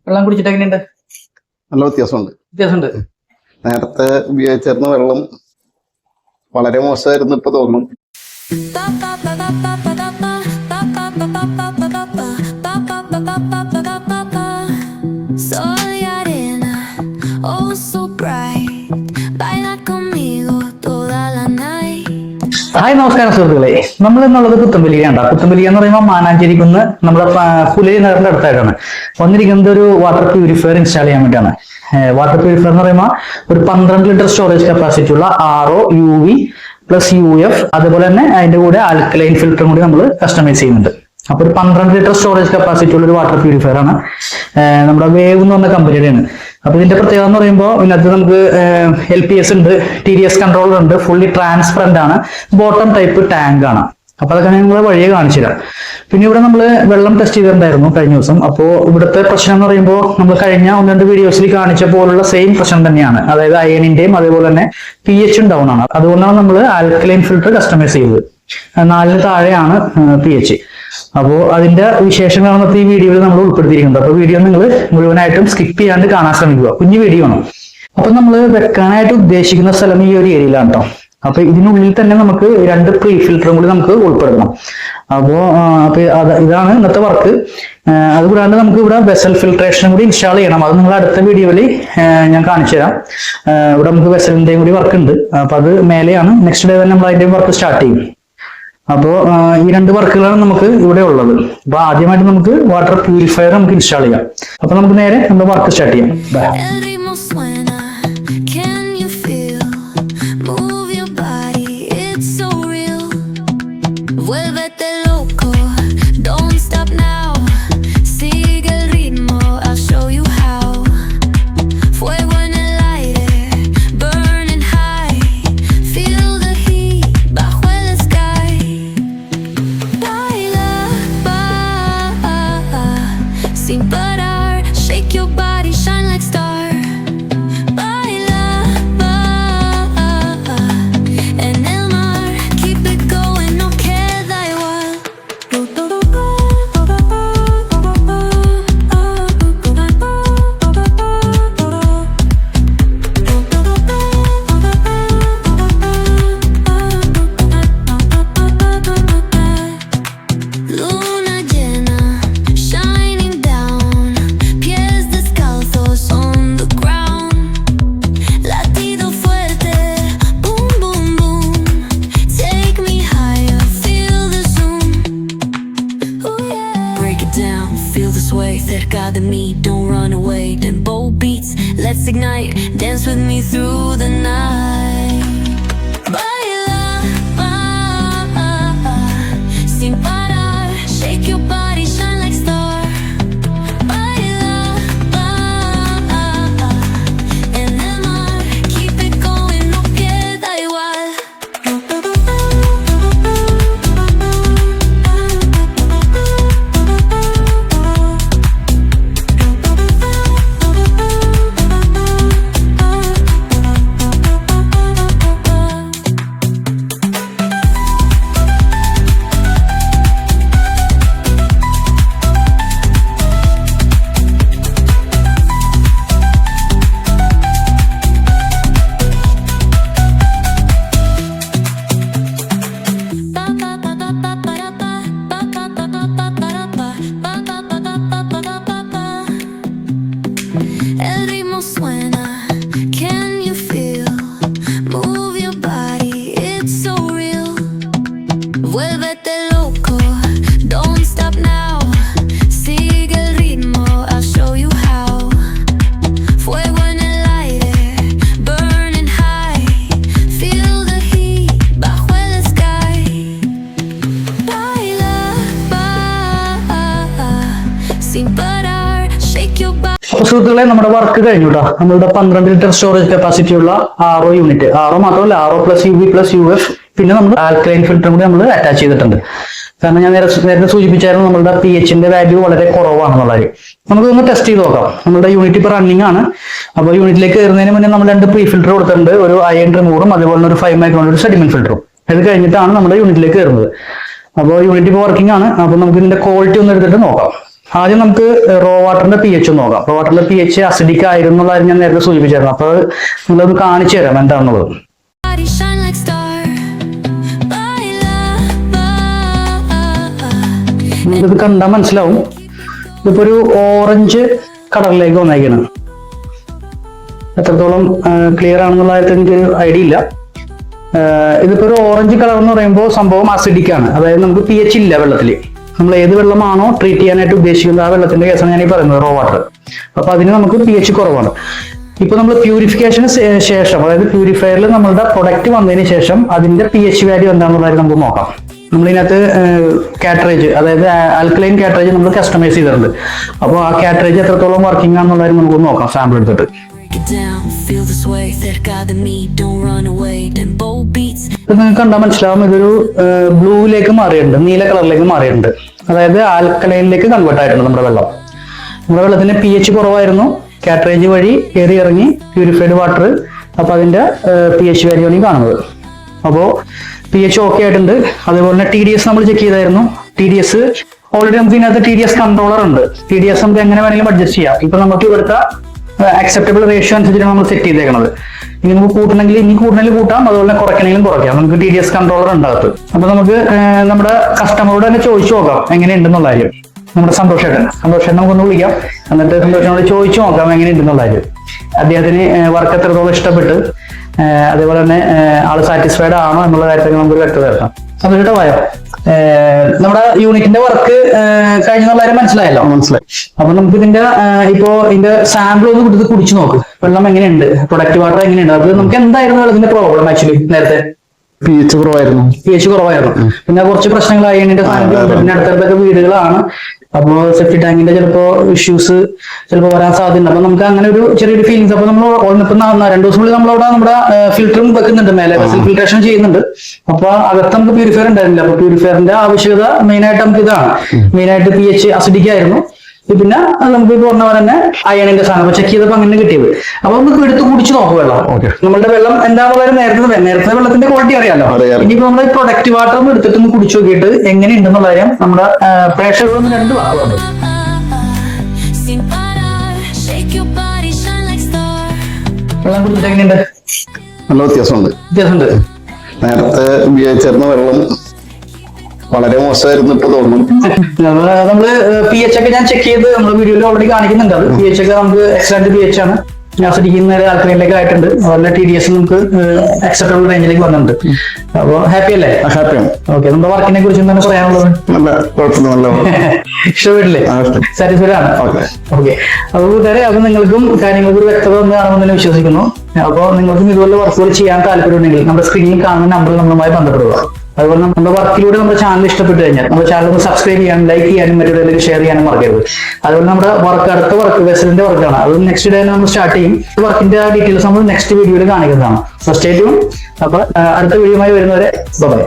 വെള്ളം കുടിച്ചിട്ട് എങ്ങനെയുണ്ട്? നല്ല വ്യത്യാസമുണ്ട്. നേരത്തെ ഉപയോഗിച്ചിരുന്ന വെള്ളം വളരെ മോശമായിരുന്നു ഇപ്പൊ തോന്നുന്നു. ഹായ്, നമസ്കാരം സുഹൃത്തുക്കളെ. നമ്മൾ എന്നുള്ളത് പുത്തമ്പലിയാണ്. പുത്തമ്പലിക എന്ന് പറയുമ്പോൾ മാനാഞ്ചേരിക്കുന്ന് നമ്മുടെ പുലരി നഗറിന്റെ അടുത്തായിട്ടാണ് വന്നിരിക്കുന്നത്. ഒരു വാട്ടർ പ്യൂരിഫയർ ഇൻസ്റ്റാൾ ചെയ്യാൻ വേണ്ടിയാണ്. വാട്ടർ പ്യൂരിഫയർ എന്ന് പറയുമ്പോൾ ഒരു 12 ലിറ്റർ സ്റ്റോറേജ് കപ്പാസിറ്റി ഉള്ള RO UV പ്ലസ് UF, അതുപോലെ തന്നെ അതിന്റെ കൂടെ ആൽക്കലൈൻ ഫിൽറ്ററും കൂടി നമ്മൾ കസ്റ്റമൈസ് ചെയ്യുന്നുണ്ട്. അപ്പൊ ഒരു 12 ലിറ്റർ സ്റ്റോറേജ് കപ്പാസിറ്റി ഉള്ള ഒരു വാട്ടർ പ്യൂരിഫയർ ആണ്. നമ്മുടെ വേവ് എന്ന് പറഞ്ഞ കമ്പനിയുടെയാണ്. അപ്പൊ ഇതിന്റെ പ്രത്യേകത എന്ന് പറയുമ്പോൾ ഇതിനകത്ത് നമുക്ക് LPS ഉണ്ട്, TDS കൺട്രോളർ ഉണ്ട്, ഫുള്ളി ട്രാൻസ്പെറന്റ് ആണ്, ബോട്ടം ടൈപ്പ് ടാങ്ക് ആണ്. അപ്പൊ അതൊക്കെ നിങ്ങൾ വഴിയെ കാണിച്ചു തരാം. പിന്നെ ഇവിടെ നമ്മൾ വെള്ളം ടെസ്റ്റ് ചെയ്തിട്ടുണ്ടായിരുന്നു കഴിഞ്ഞ ദിവസം. അപ്പോൾ ഇവിടുത്തെ പ്രശ്നം എന്ന് പറയുമ്പോൾ നമ്മൾ കഴിഞ്ഞ 1-2 വീഡിയോസിൽ കാണിച്ച പോലുള്ള സെയിം പ്രശ്നം തന്നെയാണ്. അതായത് അയണിന്റെയും അതേപോലെ തന്നെ pH ഡൗൺ ആണ്. അതുകൊണ്ടാണ് നമ്മൾ ആൽക്കലൈൻ ഫിൽറ്റർ കസ്റ്റമൈസ് ചെയ്തത്. 4 താഴെയാണ് pH. അപ്പോൾ അതിന്റെ വിശേഷങ്ങളാണ് ഈ വീഡിയോയിൽ നമ്മൾ ഉൾപ്പെടുത്തിയിരിക്കുന്നത്. അപ്പൊ വീഡിയോ നിങ്ങൾ മുഴുവനായിട്ടും സ്കിപ്പ് ചെയ്യാണ്ട് കാണാൻ ശ്രമിക്കുക. കുഞ്ഞു വീഡിയോ ആണ്. അപ്പൊ നമ്മൾ വെക്കാനായിട്ട് ഉദ്ദേശിക്കുന്ന സ്ഥലം ഈ ഒരു ഏരിയയിലാണ് കേട്ടോ. അപ്പൊ ഇതിനുള്ളിൽ തന്നെ നമുക്ക് 2 പ്രീ ഫിൽറ്ററും കൂടി നമുക്ക് ഉൾപ്പെടുത്തണം. അപ്പോ ഇതാണ് ഇന്നത്തെ വർക്ക്. അതുകൂടാണ്ട് നമുക്ക് ഇവിടെ വെസൽ ഫിൽട്രേഷനും കൂടി ഇൻസ്റ്റാൾ ചെയ്യണം. അത് നിങ്ങൾ അടുത്ത വീഡിയോയിൽ ഞാൻ കാണിച്ചു തരാം. ഇവിടെ നമുക്ക് വെസലിന്റെയും കൂടി വർക്ക് ഉണ്ട്. അപ്പൊ അത് മേലെയാണ്. നെക്സ്റ്റ് ഡേ തന്നെ നമ്മൾ അതിന്റെ വർക്ക് സ്റ്റാർട്ട് ചെയ്യും. അപ്പോ ഈ 2 വർക്കുകളാണ് നമുക്ക് ഇവിടെ ഉള്ളത്. അപ്പൊ ആദ്യമായിട്ട് നമുക്ക് വാട്ടർ പ്യൂരിഫയർ നമുക്ക് ഇൻസ്റ്റാൾ ചെയ്യാം. അപ്പൊ നമുക്ക് നേരെ നമ്മുടെ വർക്ക് സ്റ്റാർട്ട് ചെയ്യാം. Let's ignite, dance with me through the night. Baila, sin parar, shake your body, shine like star. Baila, en el mar, keep it going, no queda igual. El ritmo suena, can you feel? Move your body, it's so real. Vuélvete loco, don't stop now. Sigue el ritmo, I'll show you how. Fuego en el aire, burning high. Feel the heat bajo el sky. Baila, sin parar, shake your body. സുഹൃത്തുക്കളെ, നമ്മുടെ work കഴിഞ്ഞു കേട്ടോ. നമ്മളുടെ 12 litre storage capacity ഉള്ള RO unit, RO മാത്രമല്ല RO plus UV plus UF, പിന്നെ നമ്മൾ alkaline ഫിൽറ്ററും കൂടി നമ്മൾ അറ്റാച്ച് ചെയ്തിട്ടുണ്ട്. കാരണം ഞാൻ നേരത്തെ സൂചിപ്പിച്ചായിരുന്നു നമ്മളുടെ pH വാല്യൂ വളരെ കുറവാണെന്നുള്ളത്. നമുക്കൊന്ന് ടെസ്റ്റ് ചെയ്ത് നോക്കാം. നമ്മുടെ യൂണിറ്റ് ഇപ്പോൾ റണ്ണിങ് ആണ്. അപ്പോൾ യൂണിറ്റിലേക്ക് കയറുന്നതിന് മുന്നേ നമ്മൾ 2 പ്രീ ഫിൽറ്റർ കൊടുത്തിട്ടുണ്ട്. ഒരു അയൺ റിമൂവറും അതുപോലെ ഒരു 5 മൈക്രോൺ ഒരു സെഡിമെന്റ് ഫിൽറ്ററും. ഇത് കഴിഞ്ഞിട്ടാണ് നമ്മുടെ യൂണിറ്റിലേക്ക് കയറുന്നത്. അപ്പോൾ യൂണിറ്റ് ഇപ്പോൾ വർക്കിംഗ് ആണ്. അപ്പോൾ നമുക്ക് ഇതിന്റെ ക്വാളിറ്റി ഒന്ന് എടുത്തിട്ട് നോക്കാം. ആദ്യം നമുക്ക് റോ വാട്ടറിന്റെ പി എച്ച് നോക്കാം. റോ വാട്ടറിന്റെ പി എച്ച് അസിഡിക് ആയിരുന്നുള്ള ഞാൻ നേരത്തെ സൂചിപ്പിച്ചായിരുന്നു. അപ്പോൾ നിങ്ങളൊന്ന് കാണിച്ചു തരാം എന്താണെന്നുള്ളത്. Body shine like star. നിങ്ങൾക്കിത് കണ്ടാൽ മനസ്സിലാവും. ഇതിപ്പോ ഒരു ഓറഞ്ച് കളറിലേക്ക് വന്നേക്കാണ്. എത്രത്തോളം ക്ലിയർ ആണെന്നുള്ള കാര്യത്തിൽ എനിക്കൊരു ഐഡിയ ഇല്ല. ഇതിപ്പോ ഒരു ഓറഞ്ച് കളർ എന്ന് പറയുമ്പോൾ സംഭവം അസിഡിക് ആണ്. അതായത് നമുക്ക് പി എച്ച് ഇല്ല വെള്ളത്തിൽ. നമ്മൾ ഏത് വെള്ളമാണോ ട്രീറ്റ് ചെയ്യാനായിട്ട് ഉദ്ദേശിക്കുന്നത് ആ വെള്ളത്തിന്റെ കേസാണ് ഞാൻ ഈ പറയുന്നത്, റോ വാട്ടർ. അപ്പൊ അതിന് നമുക്ക് പി എച്ച് കുറവാണ്. ഇപ്പൊ നമ്മൾ പ്യൂരിഫിക്കേഷന് ശേഷം, അതായത് പ്യൂരിഫയറിൽ നമ്മളുടെ പ്രൊഡക്റ്റ് വന്നതിന് ശേഷം അതിന്റെ പി എച്ച് വാല്യൂ എന്താണെന്നുള്ളത് നമുക്ക് നോക്കാം. നമ്മളിതിനകത്ത് കാറ്ററേജ്, അതായത് ആൽക്കലൈൻ കാറ്ററേജ് നമ്മൾ കസ്റ്റമൈസ് ചെയ്തിട്ടുണ്ട്. അപ്പോൾ ആ കാറ്ററേജ് എത്രത്തോളം വർക്കിംഗ് ആണെന്നുള്ളത് നമുക്ക് നോക്കാം സാമ്പിൾ എടുത്തിട്ട്. നിങ്ങൾക്ക് കണ്ടാൽ മനസ്സിലാവും ഇതൊരു ബ്ലൂയിലേക്ക് മാറിയിട്ടുണ്ട്, നീല കളറിലേക്ക് മാറിയിട്ടുണ്ട്. അതായത് ആൽക്കലൈനിലേക്ക് കൺവേർട്ട് ആയിട്ടുണ്ട് നമ്മുടെ വെള്ളം. നമ്മുടെ വെള്ളത്തിന് പി എച്ച് കുറവായിരുന്നു, കാറ്ററേജ് വഴി കയറി ഇറങ്ങി പ്യൂരിഫൈഡ് വാട്ടർ. അപ്പൊ അതിന്റെ പി എച്ച് വാല്യൂ ആണ് ഈ കാണുന്നത്. അപ്പോൾ പി എച്ച് ഓക്കെ ആയിട്ടുണ്ട്. അതേപോലെ തന്നെ ടി ഡി എസ് നമ്മൾ ചെക്ക് ചെയ്തായിരുന്നു. ടി ഡി എസ് ഓൾറെഡി നമുക്ക് ഇതിനകത്ത് ടി ഡി എസ് കൺട്രോളർ ഉണ്ട്. ടി ഡി എസ് നമുക്ക് എങ്ങനെ വേണമെങ്കിലും അഡ്ജസ്റ്റ് ചെയ്യാം. ഇപ്പൊ നമുക്ക് ഇവിടുത്തെ അക്സെപ്റ്റബിൾ റേഷ്യോ അനുസരിച്ചാണ് നമ്മൾ സെറ്റ് ചെയ്തേക്കുന്നത്. ഇനി നമുക്ക് കൂട്ടണമെങ്കിൽ ഇനി കൂട്ടണമെങ്കിൽ കൂട്ടാം, അതുപോലെ കുറയ്ക്കണമെങ്കിലും കുറയ്ക്കാം. നമുക്ക് ടി ഡി എസ് കൺട്രോളർ ഉണ്ടാകത്ത്. അപ്പൊ നമുക്ക് നമ്മുടെ കസ്റ്റമറോട് തന്നെ ചോദിച്ചു നോക്കാം എങ്ങനെയുണ്ടെന്നുള്ള കാര്യം. നമ്മുടെ സന്തോഷേട്ടൻ നമുക്കൊന്ന് വിളിക്കാം, എന്നിട്ട് സന്തോഷനോട് ചോദിച്ചു നോക്കാം എങ്ങനെയുണ്ടെന്നുള്ള കാര്യം. അദ്ദേഹത്തിന് വർക്ക് എത്രത്തോളം ഇഷ്ടപ്പെട്ട്, അതേപോലെ തന്നെ ആള് സാറ്റിസ്ഫൈഡ് ആണോ എന്നുള്ള കാര്യത്തിൽ നമുക്ക് വ്യക്തത വരുത്താം. സന്തോഷേട്ടാ വായോ, നമ്മുടെ യൂണിറ്റിന്റെ വർക്ക് കഴിഞ്ഞുള്ള കാര്യം മനസ്സിലായല്ലോ? മനസ്സിലായി. അപ്പൊ നമുക്ക് ഇതിന്റെ ഇതിന്റെ സാമ്പിൾ ഒന്ന് കൊടുത്ത് കുടിച്ചു നോക്ക്. വെള്ളം എങ്ങനെയുണ്ട്, പ്രൊഡക്റ്റ് വാട്ടർ എങ്ങനെയുണ്ട്. അത് നമുക്ക് എന്തായിരുന്നു വെള്ളത്തിന്റെ പ്രോബ്ലം? ആക്ച്വലി നേരത്തെ പി എച്ച് കുറവായിരുന്നു. പിന്നെ കുറച്ച് പ്രശ്നങ്ങളായി. അതിന്റെ പിന്നെ അടുത്തടുത്തൊക്കെ വീടുകളാണ്. അപ്പോ സെപ്റ്റി ടാങ്കിന്റെ ചിലപ്പോ ഇഷ്യൂസ് ചിലപ്പോൾ വരാൻ സാധ്യതയുണ്ട്. അപ്പൊ നമുക്ക് അങ്ങനെ ഒരു ചെറിയൊരു ഫീലിങ്സ്. അപ്പൊ നമ്മൾ ഇപ്പൊ 2 ദിവസമുള്ളിൽ നമ്മളവിടെ നമ്മുടെ ഫിൽറ്ററും വെക്കുന്നുണ്ട്, മേലെ വെസൽ ഫിൽട്രേഷൻ ചെയ്യുന്നുണ്ട്. അപ്പൊ അകത്ത് നമുക്ക് പ്യൂരിഫയർ ഉണ്ടായിരുന്നില്ല. അപ്പൊ പ്യൂരിഫയറിന്റെ ആവശ്യകത മെയിൻ ആയിട്ട് നമുക്ക് ഇതാണ്. മെയിൻ ആയിട്ട് പി എച്ച് അസിഡിക് ആയിരുന്നു. പിന്നെ നമുക്ക് പറഞ്ഞ പോലെ തന്നെ അയണിന്റെ സാധനം ചെക്ക് ചെയ്തപ്പോ അങ്ങനെ കിട്ടിയത്. അപ്പൊ നമുക്ക് എടുത്ത് കുടിച്ചു നോക്കും വെള്ളം. നമ്മളുടെ വെള്ളം എന്താണെന്നുള്ളത് നേരത്തെ വെള്ളത്തിന്റെ ക്വാളിറ്റി അറിയാലോ. ഇനിയിപ്പോ നമ്മൾ പ്രൊഡക്റ്റ് വാട്ടർ ഒന്ന് എടുത്തിട്ട് ഒന്ന് കുടിച്ചു നോക്കിയിട്ട് എങ്ങനെയുണ്ടെന്നുള്ള കാര്യം നമ്മുടെ പ്രേക്ഷകരൊന്ന് 2 വാക്കുകളുണ്ട്. വെള്ളം കുടിച്ചിട്ട് എങ്ങനെയുണ്ട്? നല്ല വ്യത്യാസമുണ്ട്. നേരത്തെ ഉപയോഗിച്ചിരുന്ന വെള്ളം വളരെ മോശമായിരുന്നു ഇപ്പൊ തോന്നുന്നു. നമ്മള് പി എച്ച് ഒക്കെ ഞാൻ ചെക്ക് ചെയ്ത് നമ്മുടെ വീഡിയോയിൽ ഓൾറെഡി കാണിക്കുന്നുണ്ട്. അത് പി എച്ച് ഒക്കെ നമുക്ക് എക്സലന്റ് പി എച്ച് ആണ്. ആസ്വദിക്കുന്ന ആൽക്കലൈനിലേക്ക് ആയിട്ടുണ്ട്. അതുപോലെ ടി ഡി എസ് നമുക്ക് അക്സെപ്റ്റബിൾ റേഞ്ചിലേക്ക് വന്നിട്ടുണ്ട്. അപ്പൊ ഹാപ്പി അല്ലേ? ഹാപ്പിയാണ്. ഓക്കെ, നമ്മുടെ വർക്കിനെ കുറിച്ച് എന്താണ് പറയാനുള്ളത്? നല്ല കുഴപ്പമൊന്നുമില്ല. ഇഷ്ടപ്പെട്ടില്ലേ? സാറ്റിസ്ഫൈഡ് ആണ്. ഓക്കെ, അപ്പൊ കൂട്ടുകാരെ, അപ്പൊ നിങ്ങൾക്കും കാര്യങ്ങൾക്ക് ഒരു വ്യക്തത ഒന്ന് കാണുമെന്ന് വിശ്വസിക്കുന്നു. അപ്പോൾ നിങ്ങൾക്കും ഇതുപോലെ വർക്കുകൾ ചെയ്യാൻ താല്പര്യമുണ്ടെങ്കിൽ നമ്മുടെ സ്ക്രീനിൽ കാണുന്ന നമ്പറിൽ നമ്മളുമായി ബന്ധപ്പെടുക. അതുപോലെ നമ്മുടെ വർക്കിലൂടെ നമ്മുടെ ചാനൽ ഇഷ്ടപ്പെട്ടു കഴിഞ്ഞാൽ നമ്മുടെ ചാനൽ ഒന്ന് സബ്സ്ക്രൈബ് ചെയ്യാനും ലൈക്ക് ചെയ്യാനും മറ്റൊരു ഷെയർ ചെയ്യാനും മറക്കരുത്. അതുപോലെ നമ്മുടെ അടുത്ത വർക്ക് വെസലിന്റെ വർക്കാണ്. അത് നെക്സ്റ്റ് ഡേ നമ്മൾ സ്റ്റാർട്ട് ചെയ്യും. വർക്കിന്റെ ഡീറ്റെയിൽസ് നമ്മൾ നെക്സ്റ്റ് വീഡിയോയിൽ കാണിക്കുന്നതാണ്. Stay tune. അപ്പൊ അടുത്ത വീഡിയോയുമായി വരുന്നവരെ ബൈ.